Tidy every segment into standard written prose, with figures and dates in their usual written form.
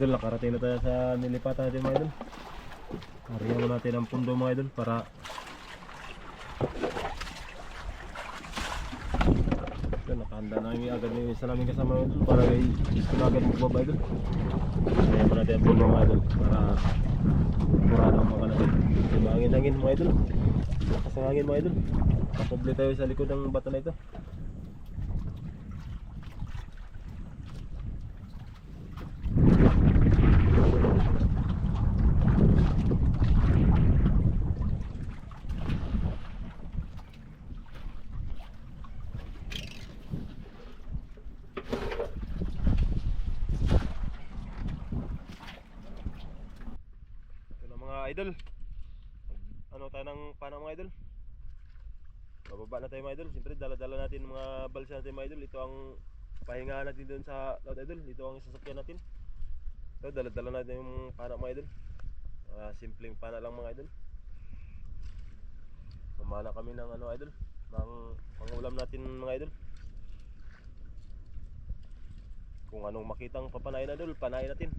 idol, nakarating na tayo sa nilipatan natin mga idol. Hariyan mo natin ang pundo mga idol para yun, nakahanda na yung agad yung isa namin kasama mga idol para gusto na agad magbaba idol. Hariyan mo natin ang pundo mga idol para kurado ang mga natin. Mahangin-hangin mga idol, lakas ang hangin mga idol. Kapoble tayo sa likod ng bato na ito. Idol, ano tayo ng panang mga idol? Bababa na tayo mga idol. Siyempre dala-dala natin mga balsa natin mga idol. Ito ang pahingahan natin doon sa laut idol. Ito ang sasakyan natin. Ito dala-dala natin yung pana mga idol. Simpleng pana lang mga idol. Mamana kami ng ano idol, ng pangulam natin mga idol. Kung anong makitang papanain idol, panain natin.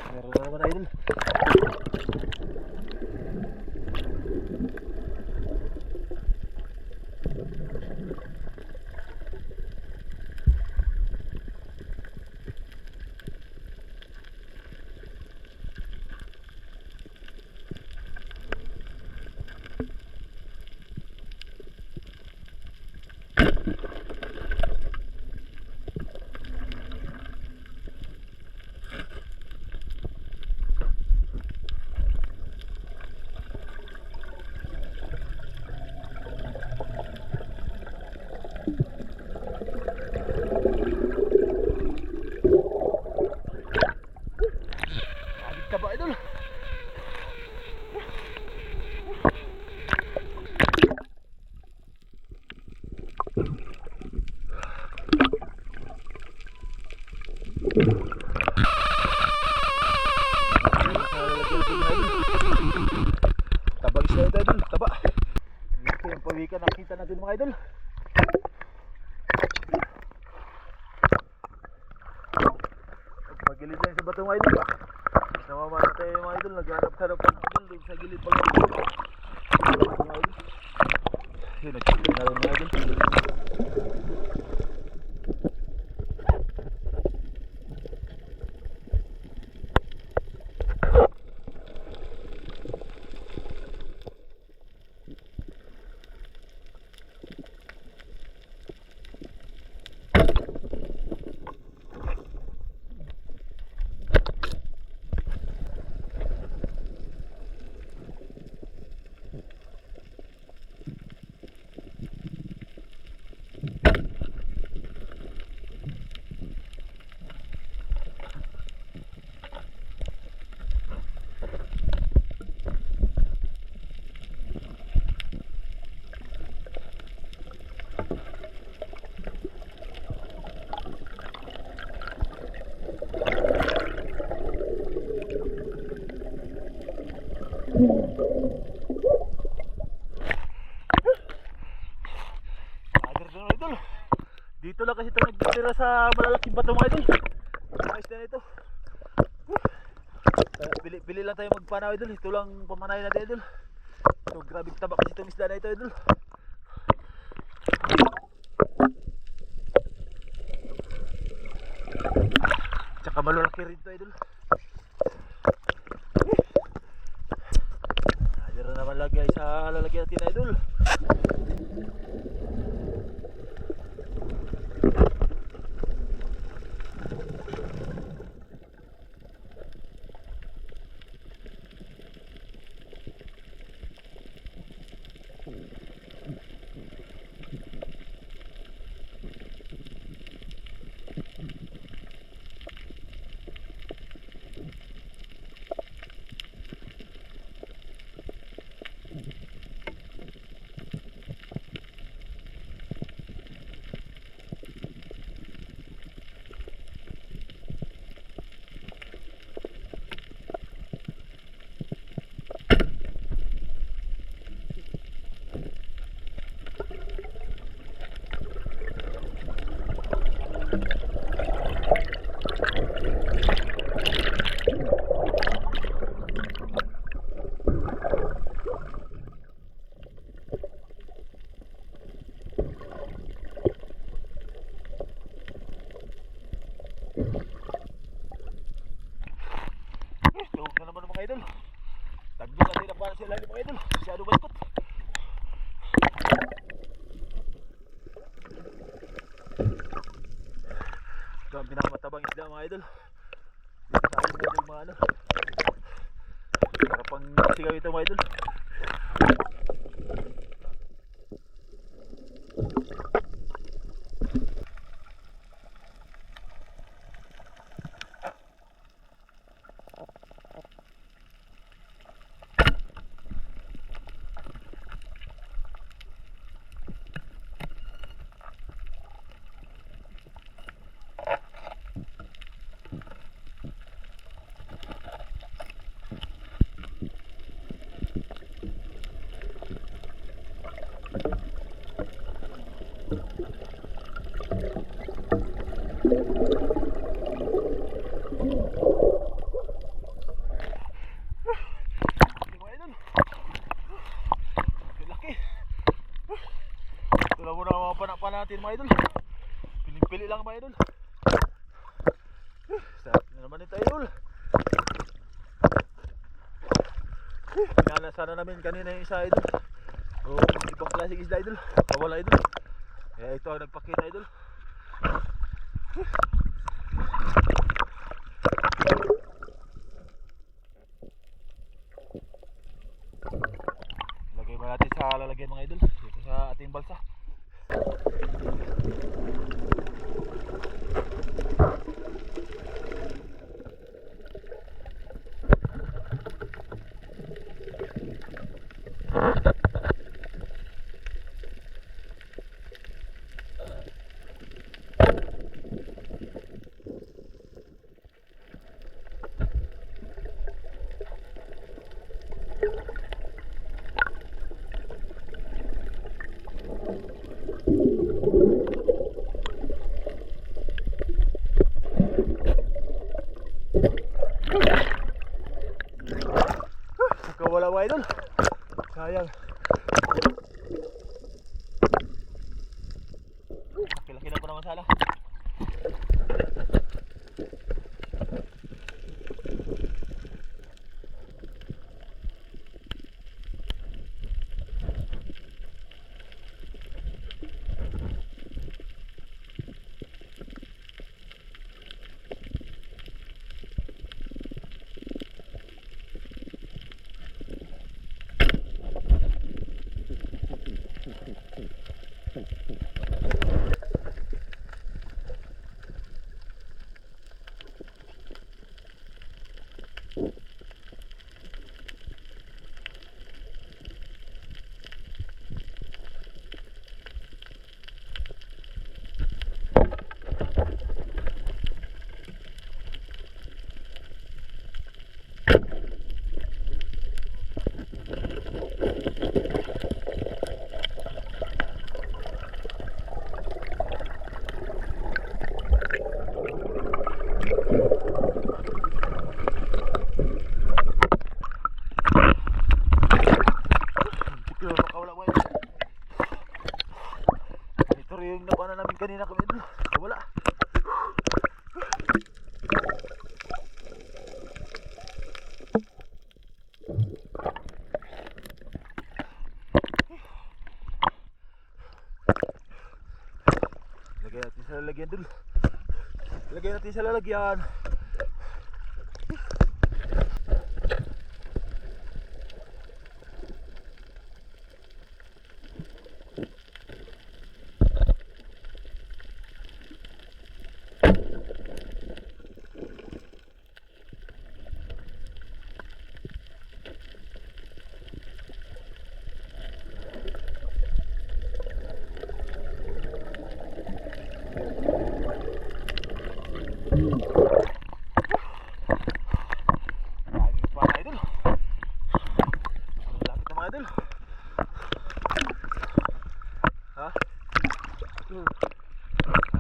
Meron na naman idol. Taba idol. Tabag isla ito idol, taba. Ito yung pawikan nakita natin mga idol. Magilid lang sa bato mga idol. Namama na tayo mga idol, nagharap-harap pa mga idol doon sa gilid pala mga idol. Yun, nagkita na rin mga idol. Dito lang kasi ito nagtitira sa malalaking bato mga idol. Mga isda na ito. Pili lang tayo magpanaw idol. Ito lang pamanayin natin idol. So grabe taba kasi itong isda na ito idol. Tsaka malalaki rin ito idol. Dito naman lagay sa lalagyan natin idol. mga idol. Tagbo natin ang para sa ilalim mga idol. Masyado malikot. Ito ang pinakamatabang isda mga idol. Dito sa ating idol mga ano. Para pang sigaw ito mga idol. Natin mga idol. Piling-pili lang mga idol. Sarap na naman ito idol. Pinana sana namin kanina yung isa idol. O ibang klaseng isda idol. Kawala idol. Kaya ito ang nagpakita idol. Lagay ba natin sa lalagyan mga idol. Dito sa ating balsa. Wala mga idol. Sayang. Laki-laki na po naman sana. Yung nakuha na namin kanina kami doon. Wala. Lagyan natin sa lalagyan doon. Lagyan natin sa lalagyan.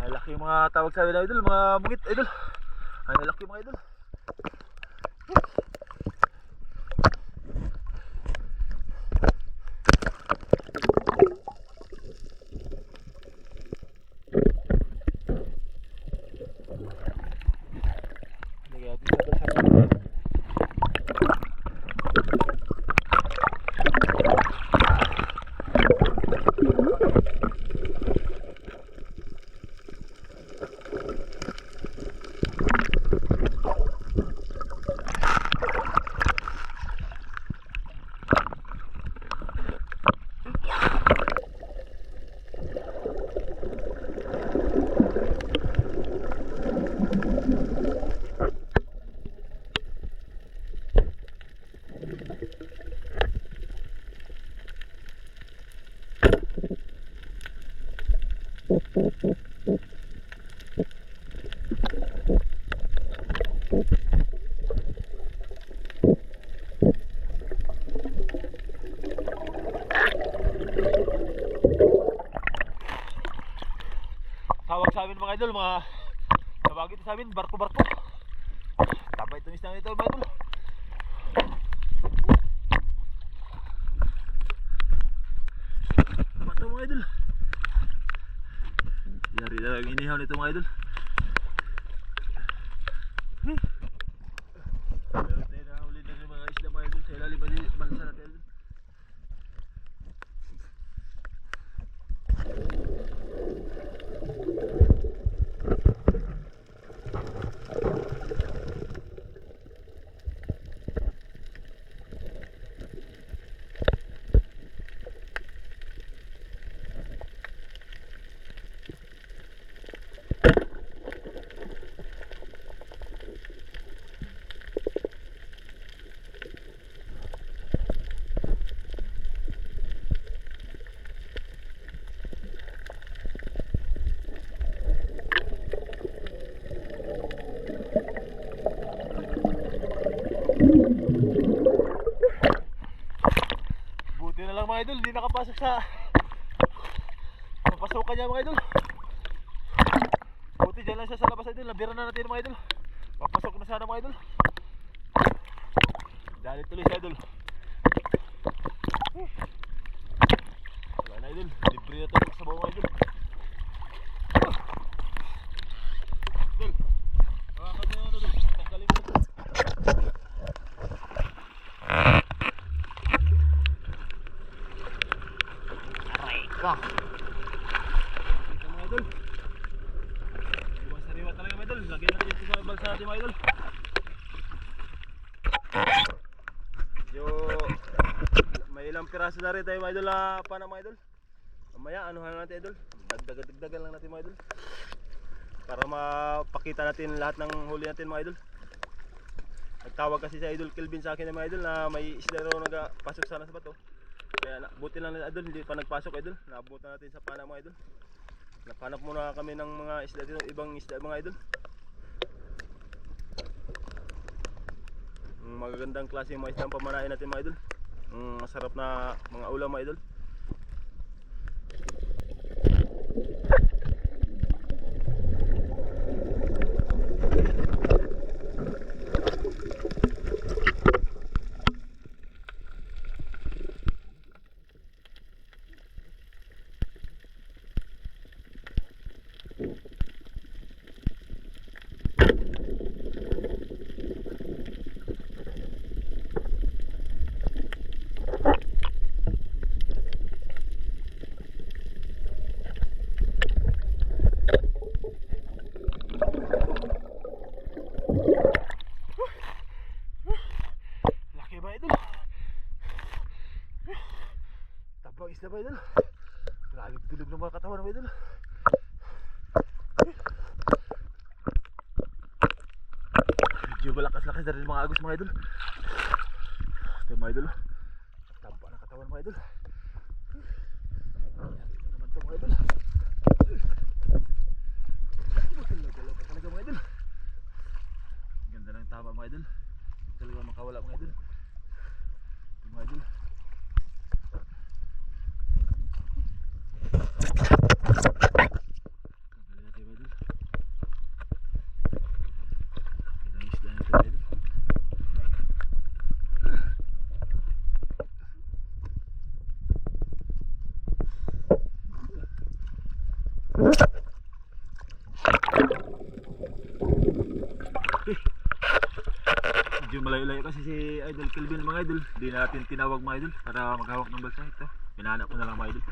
Laki yung mga tawag sa amin idol, mga mungit idol. Ay laki mga idol. Lagyan natin sa mga idol, mga tawagin ito sa amin, barko-barko. Tabay ito isang ito mga idol. Bato mga idol. Yari na lang inihaw nito mga idol. Meron tayo na huli na rin mga isda mga idol sa ilalim ng bansa natin idol. Buti na lang mga idol, hindi nakapasok sa papasokan niya mga idol. Buti dyan lang siya sa labas idol, nabira na natin mga idol. Papasok na sana mga idol. Dali tuloy sa idol. Wala na idol, libre na ito sa bawang idol. Idol, hawakan mo yung ano idol, tanggalin mo. Ka. Ito mga idol. Iwan sariwa talaga mga idol. Lagyan natin ito sa balsa natin mga idol. Medyo may ilang piraso na rin tayo mga idol na pana mga idol. Mamaya anuhan natin idol. Dagdagan lang natin mga idol. Para mapakita natin lahat ng huli natin mga idol. Nagtawag kasi si Idol Kelvin sa akin mga idol na may isda raw nagpasok sana sa bato. Kaya buti lang idol, hindi pa nagpasok idol. Naabutan natin sa pana mga idol. Napanap muna kami ng mga isda dito, ibang isda mga idol. Magagandang klase yung mga isda ang pamanain natin mga idol. Masarap na mga ulam mga idol. Isda ba idol? Grabe tulog ng mga katawan ng idol. Medyo malakas-lakas na rin mga agos mga idol. Ito mga idol. Tamba ng katawan mga idol. Ito naman ito mga idol. Galaw-galaw pa talaga mga idol. Ganda ng tama mga idol. Talaga makawala mga idol. Ito mga idol. Medyo malayo-layo kasi si Idol Kelvin mga idol. Hindi natin tinawag mga idol para maghawak ng balsa. Ito, pinahanap ko na lang mga idol.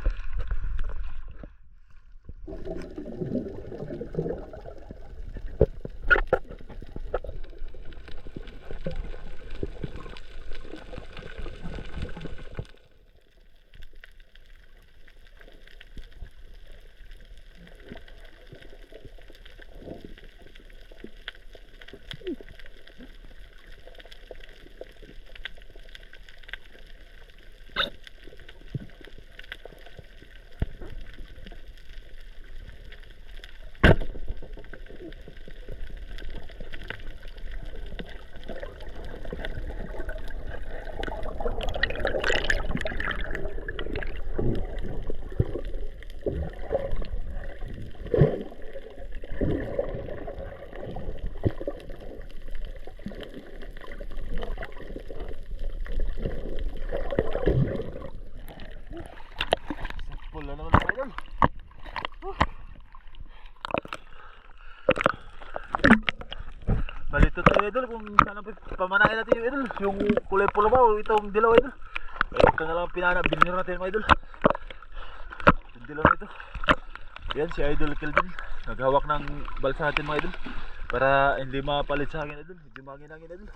idol kung sana pamanahin natin yung idol. Yung kulay pula ba o itong dilaw idol. Kaya ito na lang biniro natin mga idol. Yung dilaw na ito. Yan si Idol Kelvin. Naghawak ng balsa natin mga idol. Para hindi mapalit sa hangin idol. Hindi mahangin-hangin idol.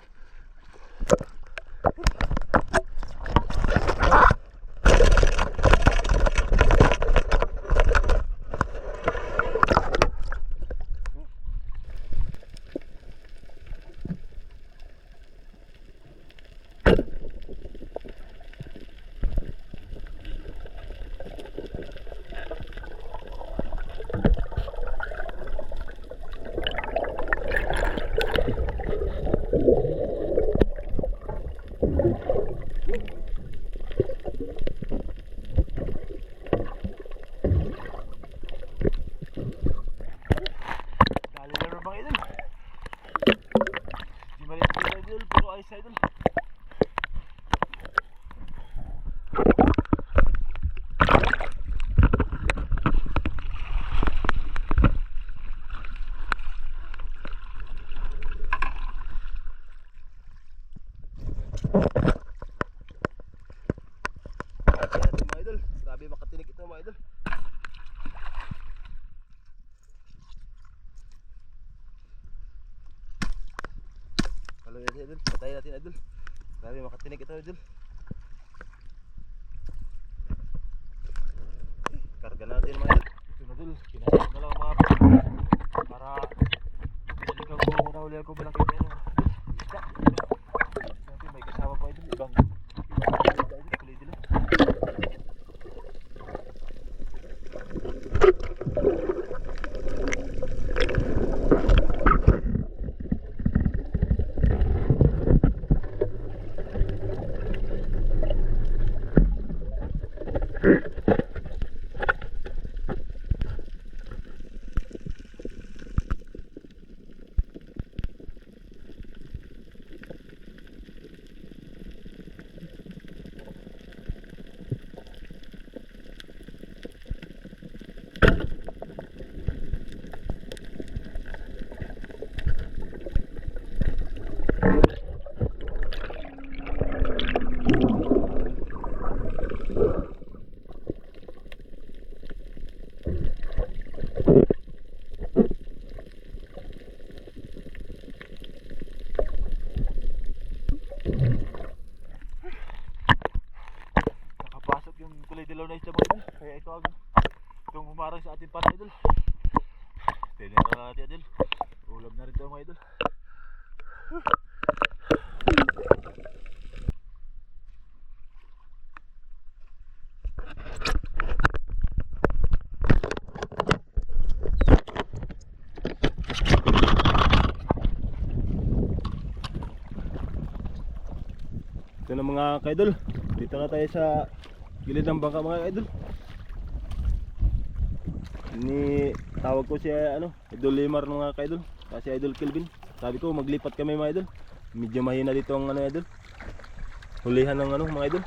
Grabe makatinik ito mga idol. Halo idol, patayin natin idol. Grabe makatinik ito idol. Karga natin mga idol. Ito na idol, kinahit na lang mga para ikaw ko nahuli ako malaki na idol. Natin may kasama pa idol, ibang kulay idol. Nakapasok yung kulay dilaw na isda mga idol. Kaya ito itong humarang sa ating pan idol. Tignan na natin idol. Ulam na rin ito mga idol. Ito na mga kaidol. Dito na tayo sa gilid ng bangka mga kaidol. Ini tawag ko si Idol Limar mga kaidol. Kasi Idol Kelvin. Sabi ko maglipat kami mga idol. Medyo mahina dito ang idol. Hulihan ng mga idol.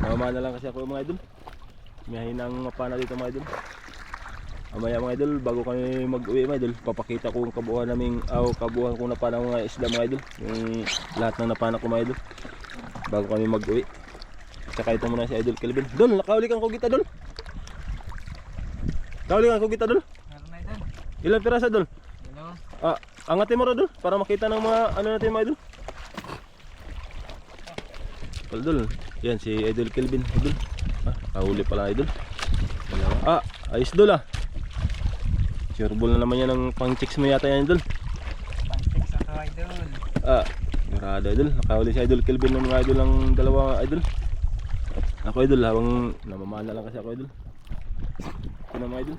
Mamana lang kasi ako mga idol. Mahina ang mapana dito mga idol. Amaya mga idol, bago kami mag-uwi mga idol, papakita ko ang kabuuan naming kabuuan kong napana mga isda mga idol. Yung lahat ng napana ko mga idol. Bago kami mag-uwi. Saka ito muna si Idol Kelvin. Dol, nakahuli kang kugita dol. Nakahuli kang kugita dol. Ilang pirasa dol? Angatin mo ra dol para makita ng mga natin mga idol. Dol. Yan si Idol Kelvin, idol. Kahuli pala idol. Ayos dol Sureball na naman yan ng pang-chicks mo yata yan idol. Pang-chicks ako idol. Marado idol. Nakahuli si Idol Kelvin ng mga idol ng dalawa idol. Ako idol, habang namamana lang kasi ako idol. Ito na mga idol.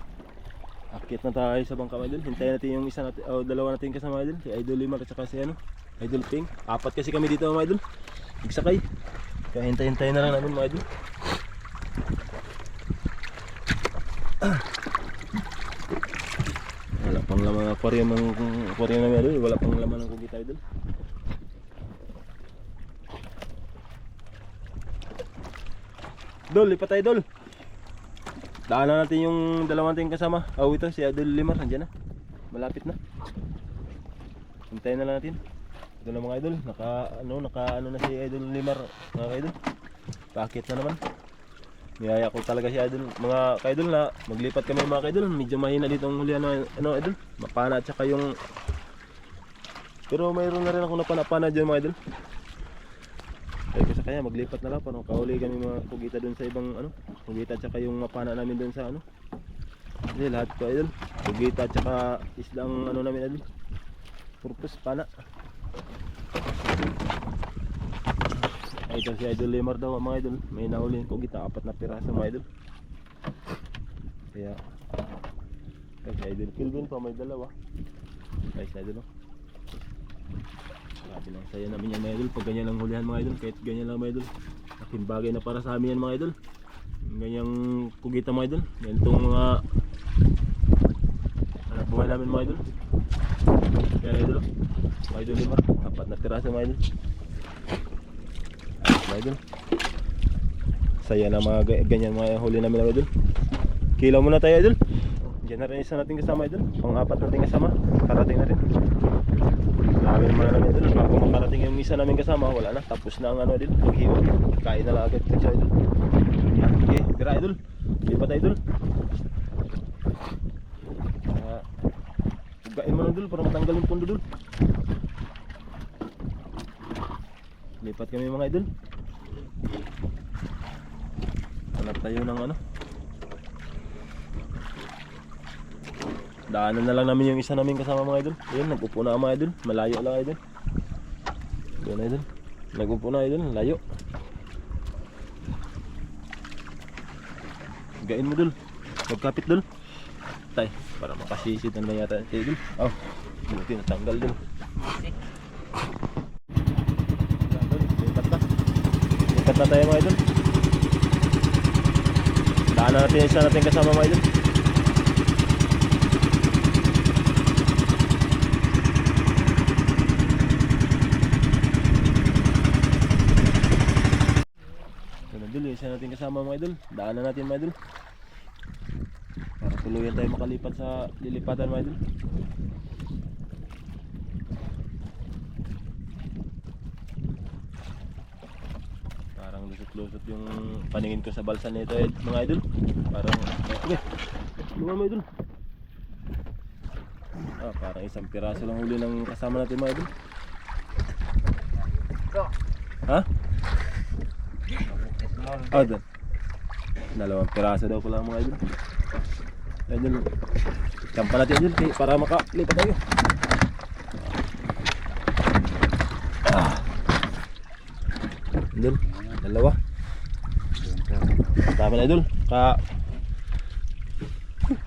Akit na tayo sa bangka mga idol. Hintayin natin yung isa natin, dalawa natin kasama idol. Si Idol Limar at saka si Idol Ping. Apat kasi kami dito mga idol. Nagsakay. Kaya hintayin na lang namin mga idol. Wala pang laman ng aquarium namin idol. Wala pang laman ng kugita idol. Dol, lipat tayo dol. Daanan natin yung dalawang natin kasama. Ito si Idol Limar, nandiyan na. Malapit na. hintayin na lang natin. Ito na mga idol, naka ano na si Idol Limar mga kaidol. Paakit na naman. Niyaya ko talaga si Idol mga kaidol na maglipat kami mga kaidol. Medyo mahina dito ang huli ano idol, mapana at saka yung, pero mayroon na rin ako napana dyan mga idol. Sabi ko sa kanya maglipat na lang para makahuli kami mga kugita dun sa ibang ano, kugita at saka yung mapana namin dun sa ano. Kasi lahat ko idol, kugita at saka isla ang ano namin idol, purpose pana. Ito si Idol Limar daw mga idol, may nahuli kugita 4 na piraso mga idol. Kaya si Idol Kelvin pa may dalawa. Guys idol oh. Grabe lang saya namin yan mga idol pag ganyan lang hulihan mga idol, kahit ganyan lang mga idol. Laking bagay na para sa amin yan mga idol. Ganyang kugita mga idol, ganitong mga anak buhay namin mga idol. Kaya idol oh, mga idol Limar, 4 na piraso mga idol. Mga idol, saya na mga ganyan mga huli namin mga idol. Kilaw muna tayo idol. Diyan na rin isa natin kasama idol, pang-4 natin kasama, karating na rin. Grabe naman namin idol, bago makarating yung isa namin kasama, wala na, tapos na ang ano idol, maghiwa. Kain na lang agad siya idol. Okay, tira idol, lipat idol. Hugain mo na idol para matanggal yung pundo idol. Lipat kami mga idol. Hanap tayo ng ano, daanan na lang namin yung isa namin kasama mga idol. Ayun, nag-upo na mga idol, malayo lang idol. Doon idol, nag-upo na idol, layo. Gain mo dul, magkapit dul. Tay, para makasisid na naman yata si idol. Oh, buti natanggal dul. Lipat na tayo mga idol. Daanan natin yung isa natin kasama mga idol. Idol, isa natin kasama mga idol. Daanan natin mga idol. Para tuluyan tayo makalipat sa lilipatan mga idol. Parang lusot-lusot yung paningin ko sa balsa nito mga idol. Parang okay. Bunga mga idol. Parang isang piraso lang huli ng kasama natin mga idol. Ha? Doon. 2 piraso daw pala mga idol. Idol, kampa natin idol para makalipat tayo. Idol, 2. Tama na idol.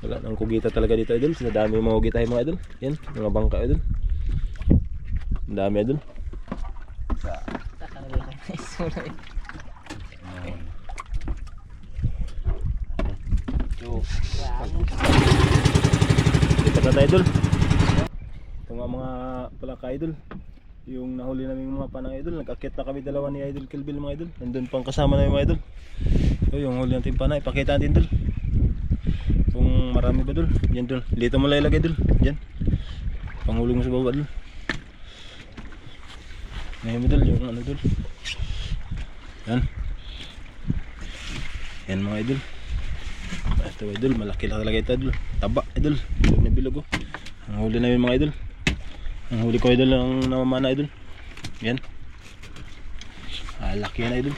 Wala nang kugita talaga dito idol. Sa dami mga kugita mga idol. Yan, mga bangka idol. Ang dami idol. Lipat na tayo idol. Ito nga mga palaka idol, yung nahuli namin mga panang idol. Nag-akit na kami dalawa ni Idol Kelvin mga idol. Nandun pang kasama namin mga idol. Ito yung huli natin panay, ipakita natin idol kung marami ba idol. Yan idol, dito mo lang ilagay idol. Yan, panghulog mo sa baba idol. Ngayon idol, yung ano idol. Yan. Yan mga idol. Ito idol, malaki lang talaga ito idol. Taba idol, bilog na bilog oh. Ang huli namin mga idol. Ang huli ko idol, ang namamana idol. Yan. Laki yan idol.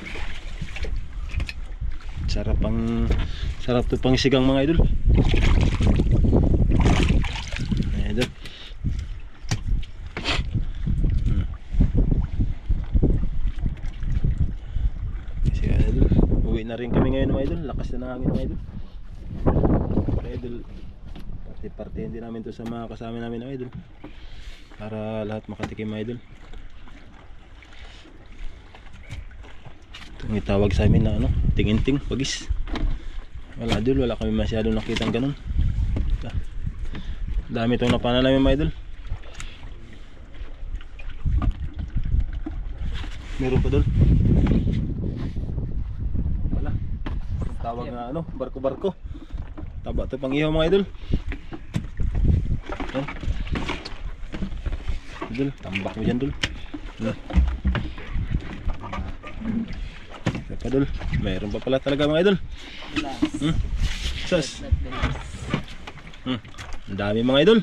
Sarap to pang sigang mga idol. Ayan idol. Kasi idol, uwi na rin kami ngayon mga idol. Lakas na ng hangin mga idol. Idol, parte-parte din namin to sa mga kasama namin ng idol para lahat makatikim mga idol. Itong itawag sa amin na ano, tinginting, pagis. Wala idol, wala kami masyadong nakitang ganun. Dami itong napana namin mga idol. Meron pa idol. Wala, tawag na ano, barko-barko. Taba ito pang ihaw mga idol. idol. Tambak mo dyan, dol. Ito pa, dol. Mayroon pa pala talaga mga idol. Sas. Ang dami mga idol.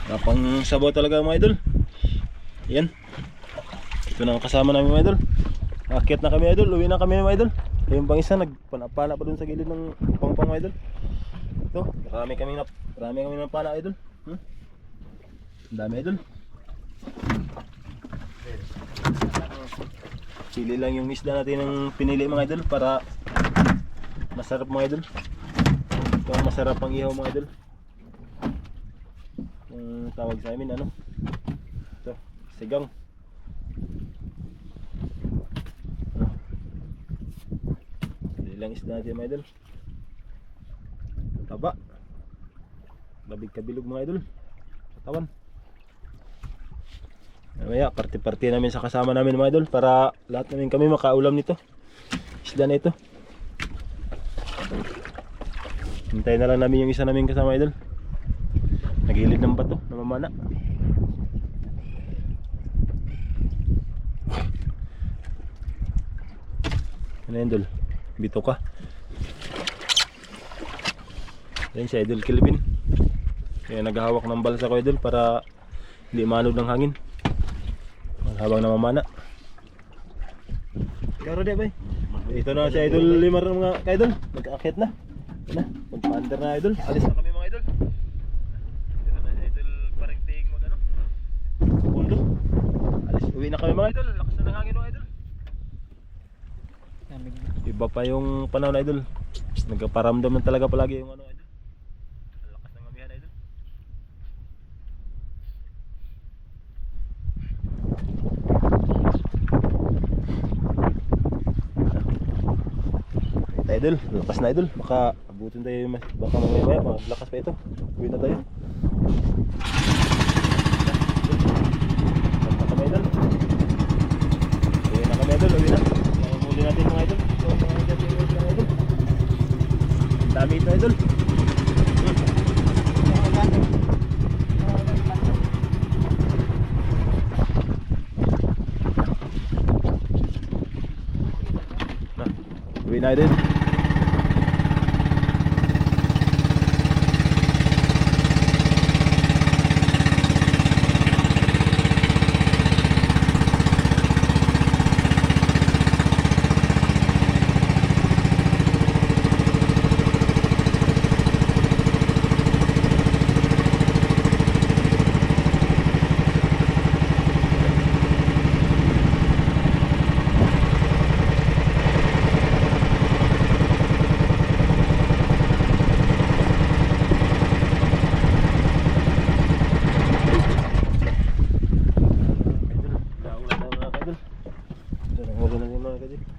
Napang sabaw talaga mga idol. Yan. Ito na ang kasama namin mga idol. Akyat na kami idol. Uwi na kami mga idol. Yung pang isa nagpanapana pa dun sa gilid ng pangpang mga idol. Ito. Marami kami ng pana idol. Ang dami idol. Pili lang yung isda natin ng pinili mga idol para masarap mga idol. Ito ang masarap ang ihaw mga idol. Yung tawag sa amin ano? Ito, sigang. Pili lang isda natin mga idol. Taba. Labig kabilog mga idol. Katawan. Mamaya, party-party namin sa kasama namin mga idol para lahat namin kami makaulam nito. Isda na ito. Hintayin na lang namin yung isa namin kasama idol. Nagilid ng bato, namamana. Ano yun, idol? Bito ka. Yan si Idol Kelvin. Kaya naghahawak ng balsa ko idol para hindi manod ng hangin. Habang namamana. Karo di ba? Ito na si Idol Limar mga ka-idol. Nag-aakit na. Magpa-under na idol. Alis na kami mga idol. Ito na si Idol Paringting mag ano. Pundo. Alis. Uwi na kami mga idol. Lakas na ng hangin mga idol. Iba pa yung panahon idol. Nagpaparamdam na talaga palagi yung ano idol. Ang lakas ng amihan idol. Idol, lakas na idol. Baka abutin tayo, baka mamaya malakas pa ito. Uwi na tayo. Basta kami idol. Uwi na kami idol, uwi na. Muli natin mga idol. So, mga idol. Dami ito idol. Uwi na idol.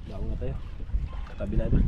Daong na tayo. Katabi na idol.